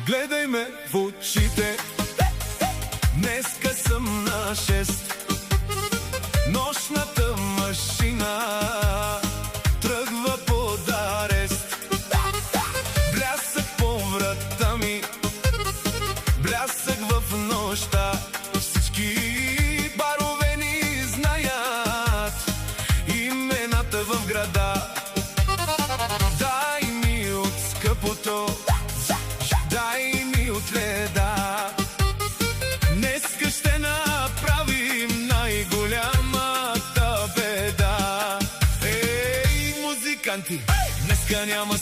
Гледай ме в очите, днеска съм на 6. Нощната машина тръгва под арест. Блясък по врата ми, блясък в нощта. Всички барове ни знаят имената в града. Дай ми от скъпото, дай ми от леда. Днеска ще направим най-голямата беда. Ей, музиканти, днеска няма